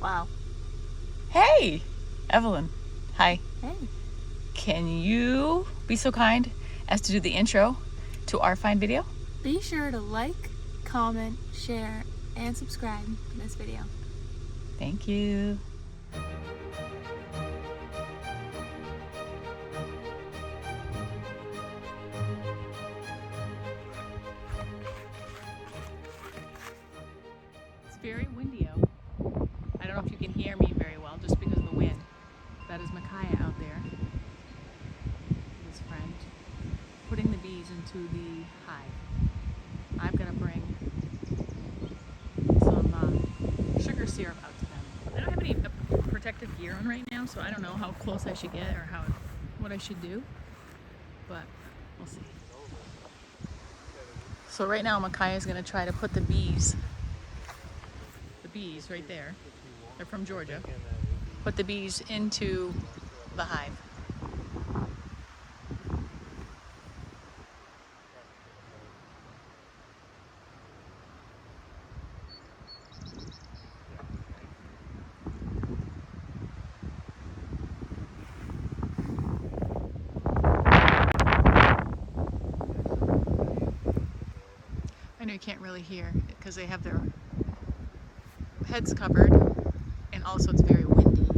Wow. Hey, Evelyn. Hi. Hey. Can you be so kind as to do the intro to our fine video? Be sure to like, comment, share, and subscribe to this video. Thank you. It's very windy out. I don't know if you can hear me very well just because of the wind. That is Micaiah out there, his friend, putting the bees into the hive. I'm gonna bring some sugar syrup out to them. I don't have any protective gear on right now, so I don't know how close I should get or what I should do, but we'll see. So right now Micaiah is gonna try to put the bees right there, they're from Georgia, put the bees into the hive. I know you can't really hear because they have their heads covered, and also it's very windy,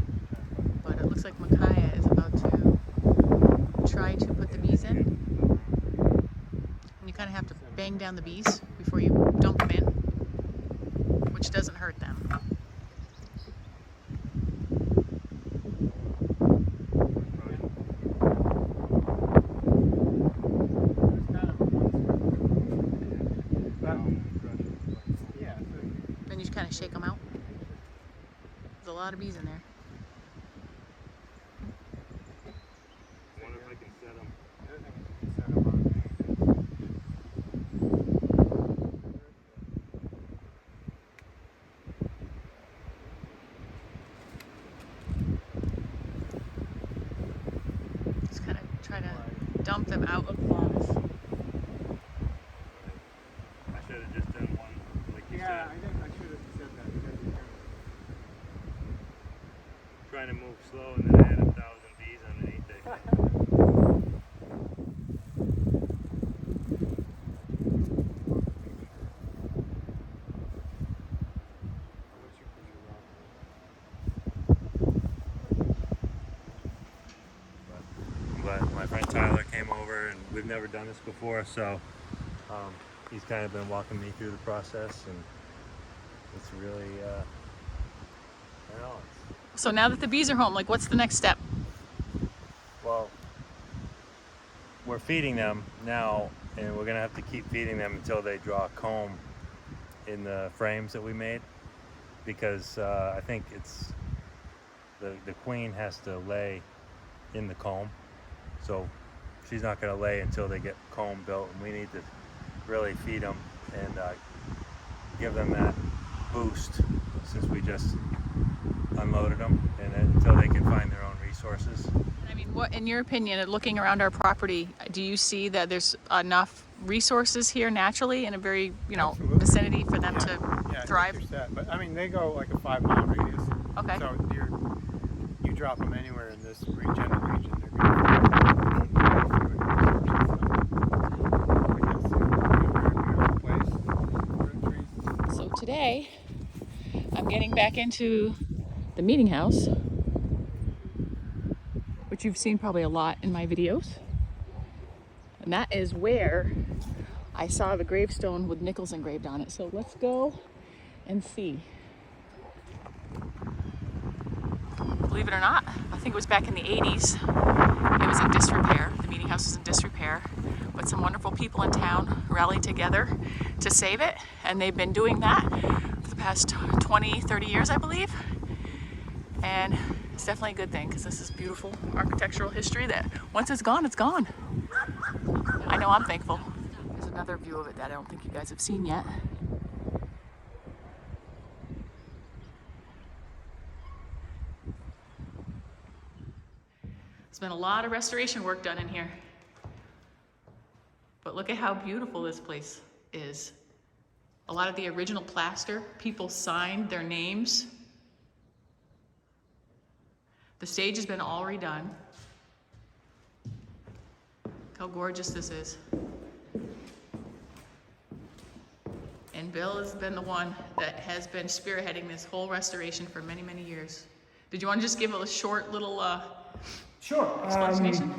but it looks like Micaiah is about to try to put the bees in. And you kind of have to bang down the bees before you dump them in, which doesn't hurt them. Then you just kind of shake them out. There's a lot of bees in there. I wonder if I can set them. Just kind of try to dump them out of the box. I should have just done one, like you said. I think I should have said that because you Trying to move slow and then I had 1,000 bees underneath it. But my friend Tyler came over and we've never done this before, so he's kind of been walking me through the process, and it's really, I don't know. So now that the bees are home, like what's the next step? Well, we're feeding them now, and we're gonna have to keep feeding them until they draw a comb in the frames that we made, because I think it's the queen has to lay in the comb, so she's not gonna lay until they get comb built, and we need to really feed them and give them that boost since we just unloaded them, and until they can find their own resources. I mean, what, in your opinion, looking around our property, do you see that there's enough resources here naturally in a very, Absolutely. vicinity for them to thrive? I think you're set. But I mean, they go like a 5-mile radius. Okay. So you drop them anywhere in this general region, they're going to So today, I'm getting back into the meeting house, which you've seen probably a lot in my videos. And that is where I saw the gravestone with Nichols engraved on it. So let's go and see. Believe it or not, I think it was back in the 80s. It was in disrepair. The meeting house was in disrepair. But some wonderful people in town rallied together to save it. And they've been doing that for the past 20, 30 years, I believe. And it's definitely a good thing because this is beautiful architectural history that once it's gone, it's gone. I know I'm thankful. There's another view of it that I don't think you guys have seen yet. There's been a lot of restoration work done in here. But look at how beautiful this place is. A lot of the original plaster, people signed their names The stage has been all redone. Look how gorgeous this is. And Bill has been the one that has been spearheading this whole restoration for many, many years. Did you want to just give a short little Sure. explanation?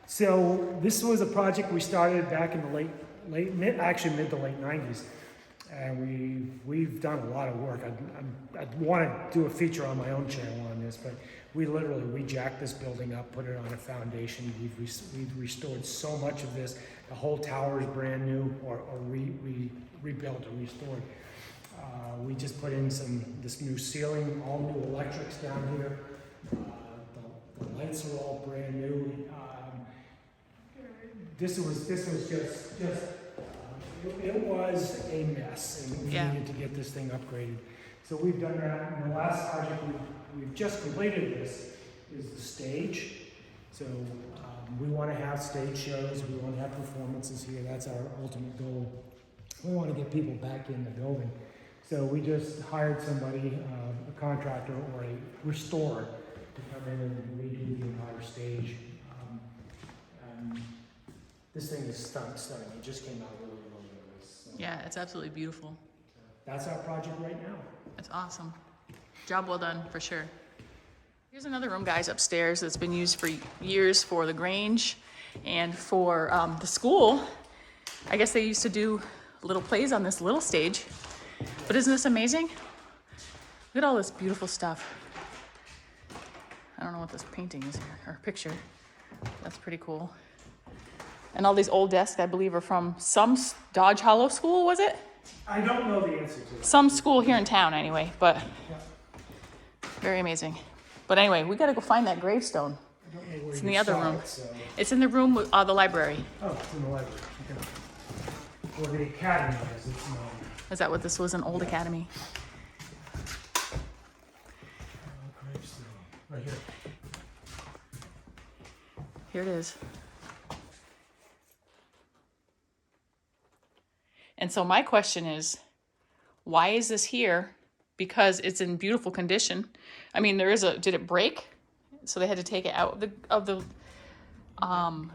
So this was a project we started back in the mid to late 90s. And we've done a lot of work. I want to do a feature on my own channel on this, but we jacked this building up, put it on a foundation. We've restored so much of this. The whole tower is brand new, or rebuilt or restored. We just put in this new ceiling, all new electrics down here. The lights are all brand new. This was just it was a mess, and we needed to get this thing upgraded. So we've done that. And the last project we've just completed this is the stage. So we want to have stage shows. We want to have performances here. That's our ultimate goal. We want to get people back in the building. So we just hired somebody, a contractor or a restorer, to come in and redo the entire stage. This thing is stunning. It just came out really nice. So Yeah, it's absolutely beautiful. that's our project right now. It's awesome. Job well done, for sure. Here's another room, guys, upstairs that's been used for years for the Grange and for the school. I guess they used to do little plays on this little stage. But isn't this amazing? Look at all this beautiful stuff. I don't know what this painting is here, or picture. That's pretty cool. And all these old desks, I believe, are from some Dodge Hollow School, was it? I don't know the answer to it. Some school here in town, anyway, but Yeah. very amazing. But anyway, we gotta go find that gravestone. I don't know where It's you in the other saw room. it, so. It's in the room with the library. Oh, it's in the library. Okay. Or the academy, as it's known. Is that what this was, an old academy? Gravestone. Right here. Here it is. And so my question is, why is this here? Because it's in beautiful condition. I mean, did it break? So they had to take it out of the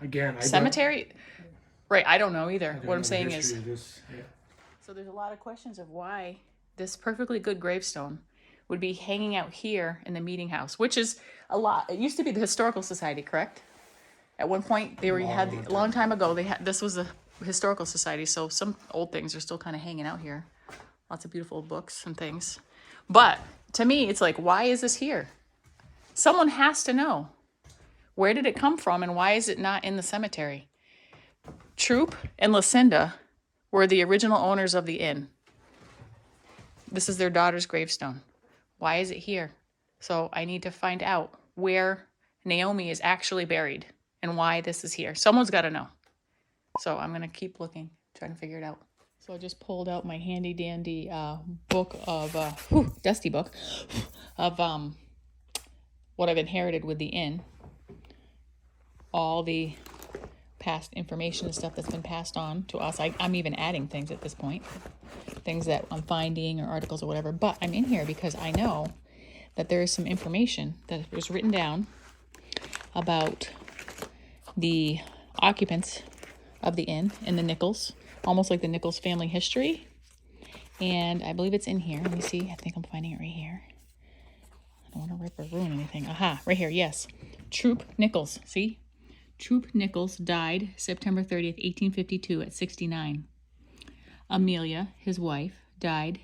Again, cemetery? Right, I don't know either. I don't What I'm know the saying history is, of this. Yeah. so there's a lot of questions of why this perfectly good gravestone would be hanging out here in the meeting house, which is a lot. It used to be the Historical Society, correct? At one point, a long time ago, this was a historical society, so some old things are still kind of hanging out here. Lots of beautiful books and things. But to me, it's like, why is this here? Someone has to know. Where did it come from, and why is it not in the cemetery? Troop and Lucinda were the original owners of the inn. This is their daughter's gravestone. Why is it here? So I need to find out where Naomi is actually buried and why this is here. Someone's got to know. So I'm going to keep looking, trying to figure it out. So I just pulled out my handy dandy book of, dusty book of what I've inherited with the inn. All the past information and stuff that's been passed on to us. I'm even adding things at this point. Things that I'm finding or articles or whatever. But I'm in here because I know that there is some information that was written down about the occupants of the inn and the Nichols, almost like the Nichols family history. And I believe it's in here. Let me see. I think I'm finding it right here. I don't want to rip or ruin anything. Aha, right here. Yes. Troop Nichols. See? Troop Nichols died September 30th, 1852 at 69. Amelia, his wife, died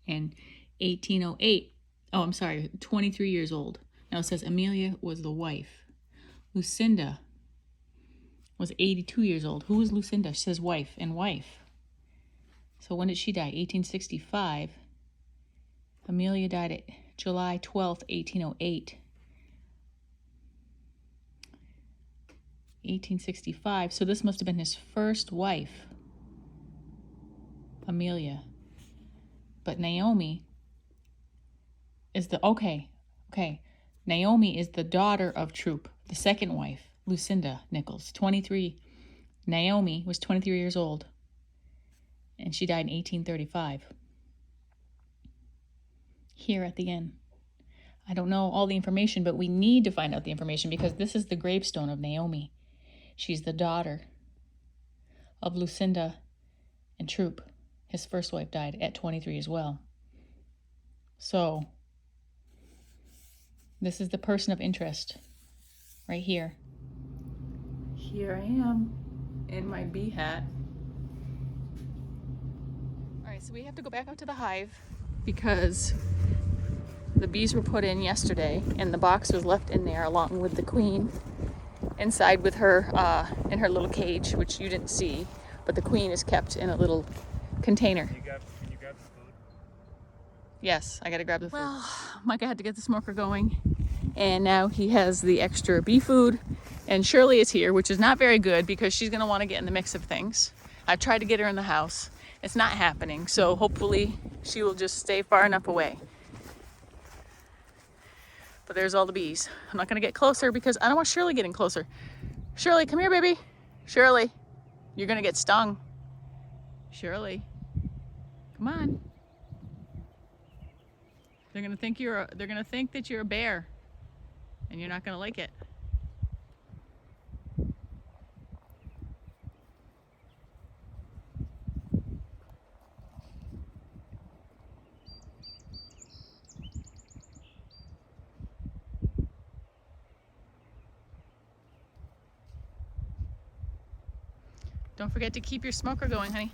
in 1808. Oh, I'm sorry, 23 years old. Now it says Amelia was the wife. Lucinda was 82 years old. Who was Lucinda? She says wife and wife. So when did she die? 1865. Amelia died at July 12th, 1808. 1865. So this must have been his first wife, Amelia. But Naomi is the, okay. Naomi is the daughter of Troop, the second wife, Lucinda Nichols, 23. Naomi was 23 years old, and she died in 1835. Here at the inn. I don't know all the information, but we need to find out the information because this is the gravestone of Naomi. She's the daughter of Lucinda and Troop. His first wife died at 23 as well. So, this is the person of interest right here. Here I am in my bee hat. All right, so we have to go back out to the hive because the bees were put in yesterday and the box was left in there along with the queen inside with her in her little cage, which you didn't see, but the queen is kept in a little container. Can you grab the food? Yes, I gotta grab the food. Well, Micah had to get the smoker going and now he has the extra bee food, and Shirley is here, which is not very good because she's gonna want to get in the mix of things. I've tried to get her in the house. It's not happening, so hopefully she will just stay far enough away. But there's all the bees. I'm not gonna get closer because I don't want Shirley getting closer. Shirley, come here, baby. Shirley, you're gonna get stung. Shirley, come on. They're gonna think that you're a bear, and you're not gonna like it. Don't forget to keep your smoker going, honey.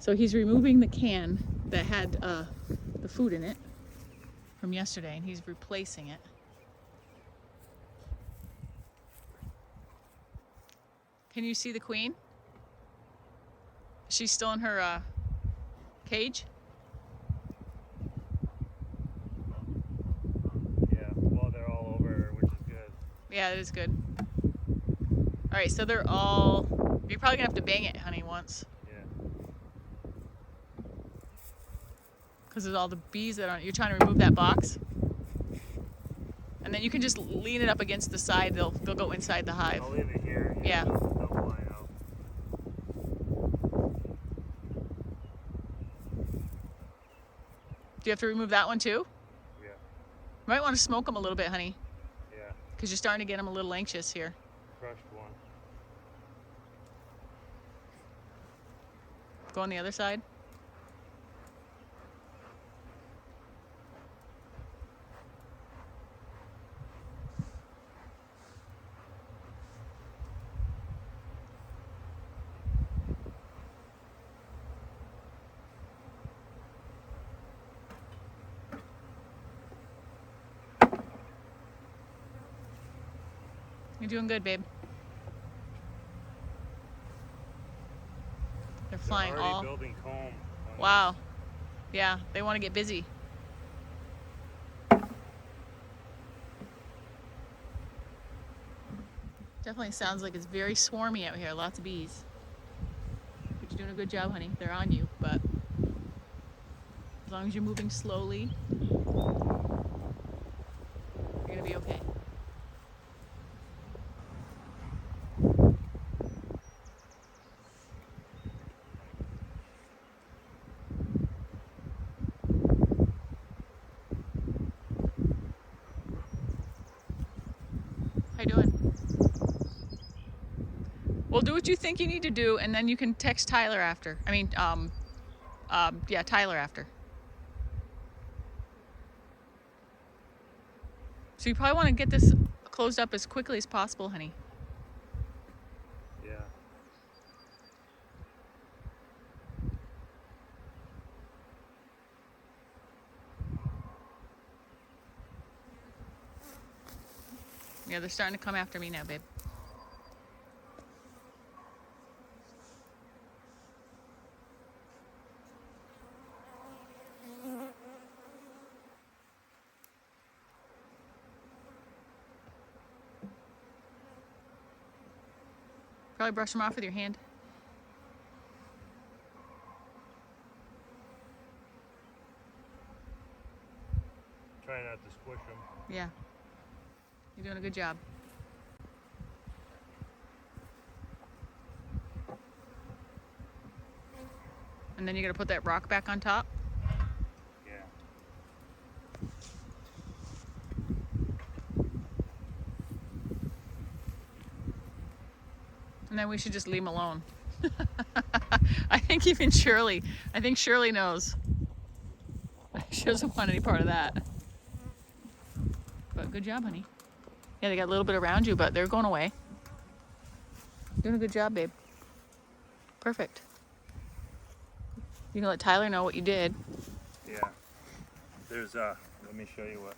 So he's removing the can that had the food in it from yesterday, and he's replacing it. Can you see the queen? Is she still in her cage? Yeah, well, they're all over her, which is good. Yeah, that is good. All right, so they're all... You're probably gonna have to bang it, honey, once. Yeah. Because there's all the bees that aren't... You're trying to remove that box? And then you can just lean it up against the side. They'll go inside the hive. I'll leave it here. Yeah. They'll fly out. Do you have to remove that one too? Yeah. You might want to smoke them a little bit, honey. Yeah. Because you're starting to get them a little anxious here. Crushed one. Go on the other side. You're doing good, babe. They're flying They're already all. building comb. Wow. Yeah, they want to get busy. Definitely sounds like it's very swarmy out here. Lots of bees. But you're doing a good job, honey. They're on you, but as long as you're moving slowly, you're gonna be okay. How you doing? Well, do what you think you need to do, and then you can text Tyler after. Yeah, Tyler after. So you probably want to get this closed up as quickly as possible, honey. Yeah. Yeah, they're starting to come after me now, babe. Probably brush them off with your hand. Try not to squish them. Yeah. You're doing a good job. And then you gotta put that rock back on top. then we should just leave them alone. I think even Shirley knows. She doesn't want any part of that. But good job, honey. Yeah, they got a little bit around you, but they're going away. Doing a good job, babe. Perfect. You can let Tyler know what you did. Yeah. There's let me show you what.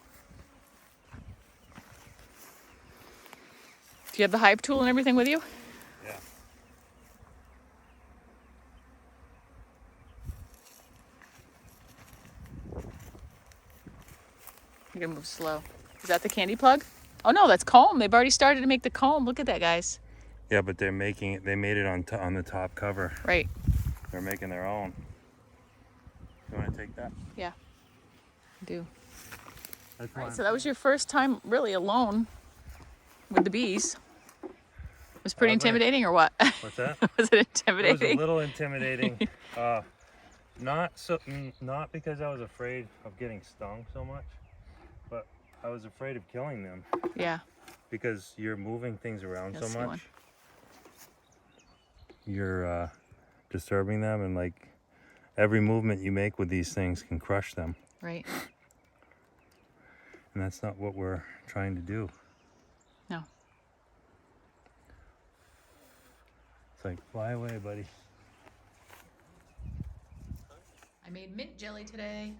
Do you have the hive tool and everything with you? Yeah. You're gonna move slow. Is that the candy plug? Oh no, that's comb. They've already started to make the comb. Look at that, guys. Yeah, but they're making it. They made it on the top cover. Right. They're making their own. You want to take that? Yeah. I do. That's All right, fine. so that was your first time really alone with the bees. It was pretty I was like- intimidating, or what? What's that? Was it It was intimidating? a little intimidating. Not because I was afraid of getting stung so much, but I was afraid of killing them Yeah. because you're moving things around That's so the much. one. You're disturbing them, and like every movement you make with these things can crush them, Right. and that's not what we're trying to do. No. It's like, fly away, buddy. I made mint jelly today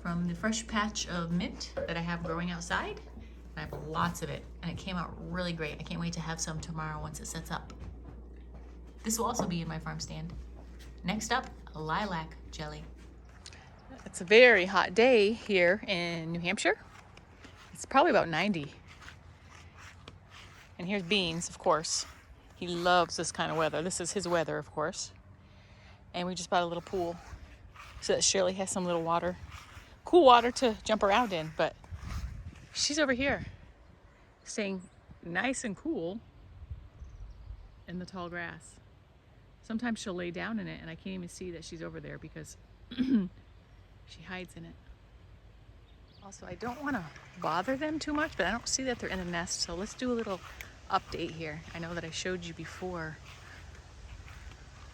from the fresh patch of mint that I have growing outside. And I have lots of it, and it came out really great. I can't wait to have some tomorrow once it sets up. This will also be in my farm stand. Next up, lilac jelly. It's a very hot day here in New Hampshire. It's probably about 90. And here's Beans, of course. He loves this kind of weather. This is his weather, of course. And we just bought a little pool so that Shirley has some little water, cool water to jump around in. But she's over here staying nice and cool in the tall grass. Sometimes she'll lay down in it and I can't even see that she's over there because she hides in it. Also, I don't want to bother them too much, but I don't see that they're in the nest. So let's do a little update here. I know that I showed you before,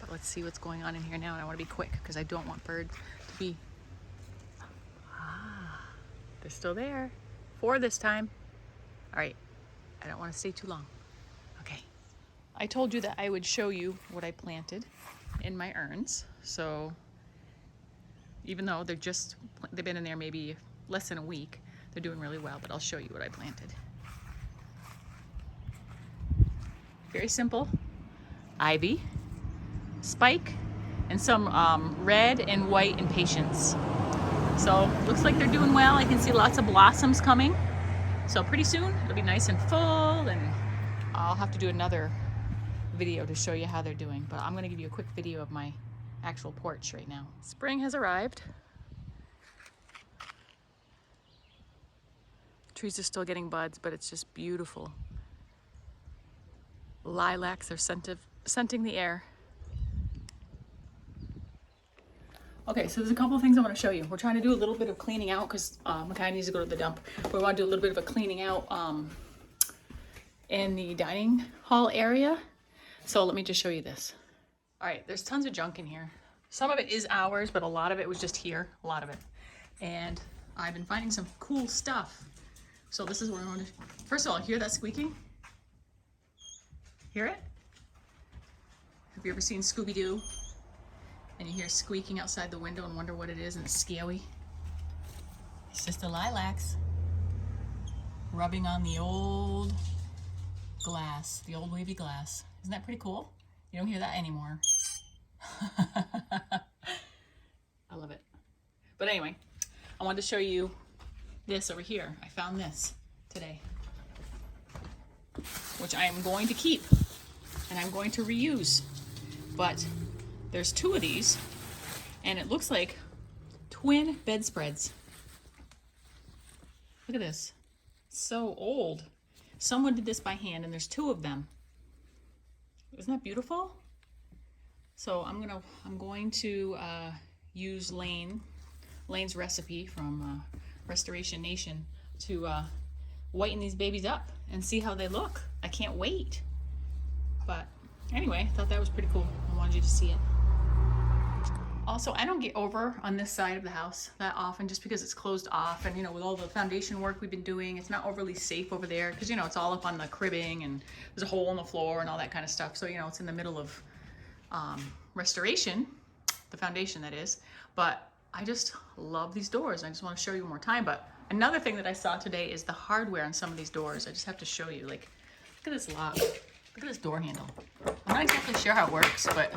but let's see what's going on in here now. And I want to be quick because I don't want birds to be... they're still there. 4 this time. All right, I don't want to stay too long. Okay. I told you that I would show you what I planted in my urns. So even though they've been in there maybe less than a week, they're doing really well, but I'll show you what I planted. Very simple. Ivy, spike, and some red and white impatiens. So looks like they're doing well. I can see lots of blossoms coming. So pretty soon it'll be nice and full, and I'll have to do another video to show you how they're doing. But I'm gonna give you a quick video of my actual porch right now. Spring has arrived. Trees are still getting buds, but it's just beautiful. Lilacs are scenting the air. Okay, so there's a couple of things I want to show you. We're trying to do a little bit of cleaning out because Micaiah needs to go to the dump. We want to do a little bit of a cleaning out in the dining hall area. So let me just show you this. All right, there's tons of junk in here. Some of it is ours, but a lot of it was just here, a lot of it. And I've been finding some cool stuff. So this is what I want to, first of all, hear that squeaking? Hear it? Have you ever seen Scooby-Doo? And you hear squeaking outside the window and wonder what it is, and it's scary? It's just the lilacs rubbing on the old glass, the old wavy glass. Isn't that pretty cool? You don't hear that anymore. I love it. But anyway, I wanted to show you this over here. I found this today, which I am going to keep and I'm going to reuse. But there's 2 of these, and it looks like twin bedspreads. Look at this. It's so old. Someone did this by hand, and there's 2 of them. Isn't that beautiful? So I'm going to use Lane's recipe from Restoration Nation to whiten these babies up and see how they look. I can't wait. But anyway, I thought that was pretty cool. I wanted you to see it. Also, I don't get over on this side of the house that often just because it's closed off, and you know, with all the foundation work we've been doing, it's not overly safe over there because you know, it's all up on the cribbing and there's a hole in the floor and all that kind of stuff. So, you know, it's in the middle of restoration, the foundation that is. But I just love these doors. I just want to show you one more time. But another thing that I saw today is the hardware on some of these doors. I just have to show you. Like, look at this lock. Look at this door handle. I'm not exactly sure how it works, but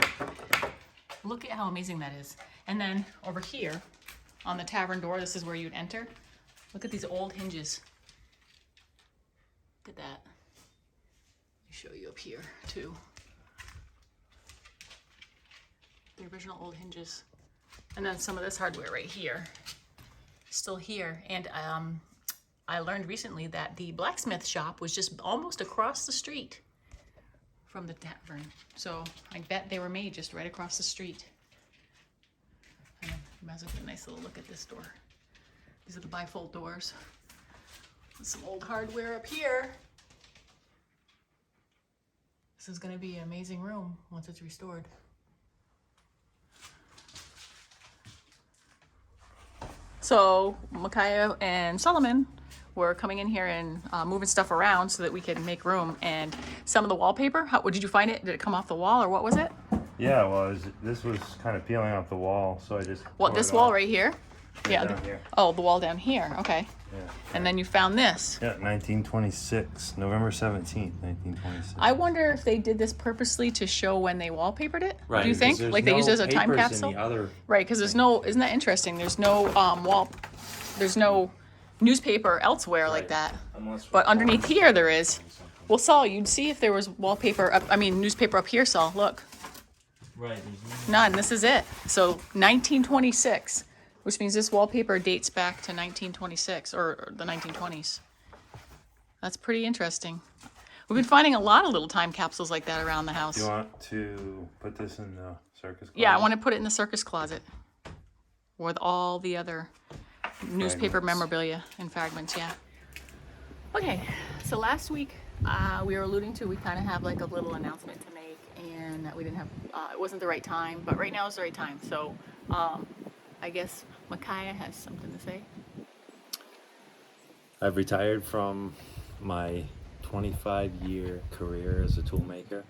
look at how amazing that is. And then over here on the tavern door, this is where you'd enter. Look at these old hinges. Look at that. Let me show you up here too. The original old hinges. And then some of this hardware right here, still here. And I learned recently that the blacksmith shop was just almost across the street from the tavern. So I bet they were made just right across the street. And then you might as well get a nice little look at this door. These are the bifold doors. With some old hardware up here. This is gonna be an amazing room once it's restored. So Micaiah and Solomon were coming in here and moving stuff around so that we could make room. And some of the wallpaper, did you find it? Did it come off the wall or what was it? Yeah, well, this was kind of peeling off the wall, so I just What, tore this it wall off. right here? Yeah. Down here. Oh, the wall down here. Okay. Yeah. And then you found this. Yeah, 1926, November 17th, 1926. I wonder if they did this purposely to show when they wallpapered it. Right. Do you think? Like they used it as a time capsule? In the other Right, because there's no, isn't that interesting? There's no there's no newspaper elsewhere like Right. that. Unless But underneath here there is. Well, Saul, you'd see if there was wallpaper up, newspaper up here, Saul, look. Right. There's None, this is it. So 1926, which means this wallpaper dates back to 1926 or the 1920s. That's pretty interesting. We've been finding a lot of little time capsules like that around the house. Do you want to put this in the circus closet? Yeah, I want to put it in the circus closet with all the other newspaper Fragments. memorabilia and fragments, yeah. Okay, so last week we were alluding to, we kind of have like a little announcement to make, and that we didn't have, it wasn't the right time, but right now is the right time. So I guess Micaiah has something to say. I've retired from my 25-year career as a toolmaker,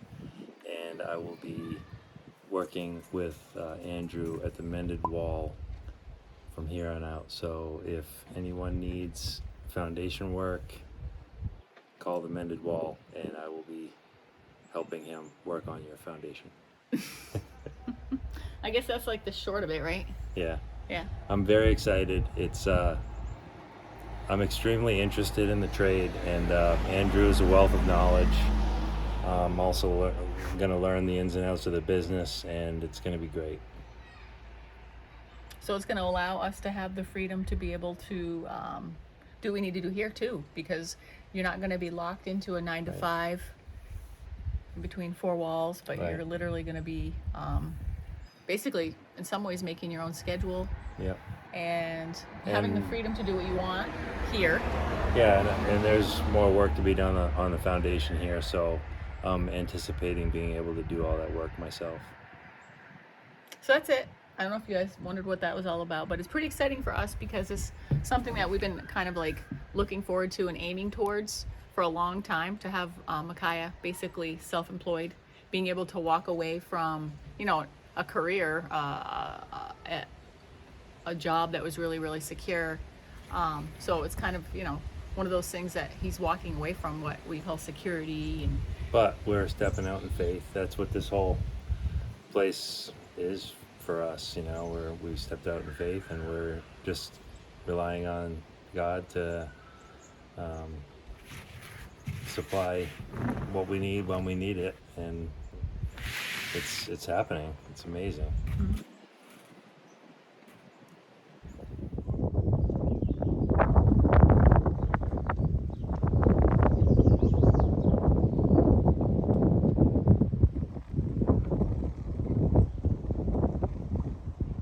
and I will be working with Andrew at the Mended Wall from here on out. So if anyone needs foundation work, call the Mended Wall, and I will be helping him work on your foundation. I guess that's like the short of it, right? Yeah. Yeah. I'm very excited. It's I'm extremely interested in the trade, and Andrew is a wealth of knowledge. I'm also going to learn the ins and outs of the business, and it's going to be great. So it's going to allow us to have the freedom to be able to do what we need to do here too, because you're not going to be locked into a 9 to 5 between four walls, but Right. you're literally going to be basically in some ways making your own schedule Yep. and having the And- freedom to do what you want here. Yeah, and there's more work to be done on the foundation here, so I'm anticipating being able to do all that work myself. So that's it. I don't know if you guys wondered what that was all about, but it's pretty exciting for us because it's something that we've been kind of like looking forward to and aiming towards for a long time, to have Micaiah basically self-employed, being able to walk away from, you know, a career, a job that was really, really secure. So it's kind of, you know, one of those things that he's walking away from, what we call security. And But we're stepping out in faith. That's what this whole place is for us, you know. We've stepped out in faith, and we're just relying on God to supply what we need when we need it, and it's happening. It's amazing. Mhm.